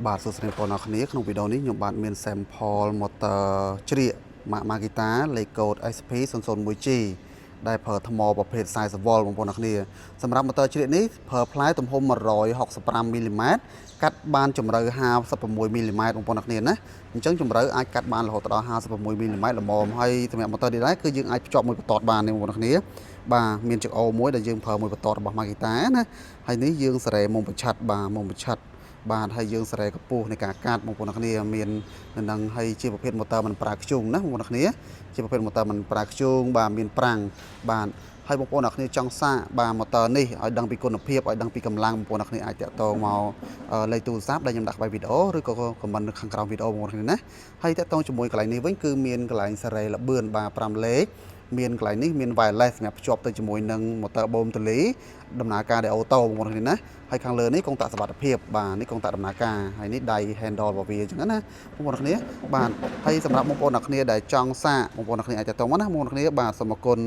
បាទសួស្តីបងប្អូនអរគ្នាក្នុងវីដេអូនេះខ្ញុំបាទមាន sample motor ជ្រៀកម៉ាក Makita លេខកូដ SP001G ដែលប្រើថ្មប្រភេទ40 V បងប្អូនអរគ្នាសម្រាប់ motor ជ្រៀកនេះប្រើផ្លែទំហំ165 មីលីម៉ែត្រកាត់បានជម្រៅ56មីលីម៉ែត្របងប្អូនអរគ្នាណាអញ្ចឹងជម្រៅអាចកាត់បានរហូតដល់56មីលីម៉ែត្រល្មមហើយសម្រាប់ motor នេះដែរគឺយើងអាចភ្ជាប់មួយបន្ទាត់បានទេបងប្អូនអរគ្នាបាទមានចង្អោរមួយដែលយើងប្រើមួយបន្ទាត់របស់ Makita ណាហើយនេះយើងសារ៉េមុំបញ្ឆិតបាទមុំបញ្ឆិតបាទហើយយើងសារ៉េកម្ពស់នៃការកាត់បងប្អូនអរគ្នាមាននឹងហើយជាប្រភេទ motor មិនប្រើខ្ជុងណាបងប្អូនអរគ្នាជាប្រភេទ motor មិនប្រើខ្ជុងបាទមានប្រាំងបាទហើយបងប្អូនអរគ្នាចង់សាកបាទ motor នេះឲ្យដឹងពីគុណភាពឲ្យដឹងពីកម្លាំងបងប្អូនអរគ្នាអាចតាក់ទងមកលេខទូរស័ព្ទដែលខ្ញុំដាក់ក្បែរវីដេអូឬក៏ខមមិននៅខាងក្រោមវីដេអូបងប្អូនគ្នាណាហើយតាក់ទងជាមួយកន្លែងនេះវិញគឺមានកន្លែងសារ៉េល្បឿនបាទ5លេខមានកន្លែងនេះមាន wireless សម្រាប់ភ្ជាប់ទៅជាមួយនឹង motor បូមទលីដំណើរការដោយអូតូបងប្អូនគ្នាណាហើយខាងលើនេះកុងតាក់សុវត្ថិភាពបាទនេះកុងតាក់ដំណើរការហើយនេះដៃ handle របស់វាអញ្ចឹងណាបងប្អូនគ្នាបាទហើយសម្រាប់បងប្អូនអ្នកគ្នាដែលចង់សាកបងប្អូនអ្នកគ្នាអាចតាក់ទងមកណាបងប្អូនគ្នាបាទសូមអរគុណ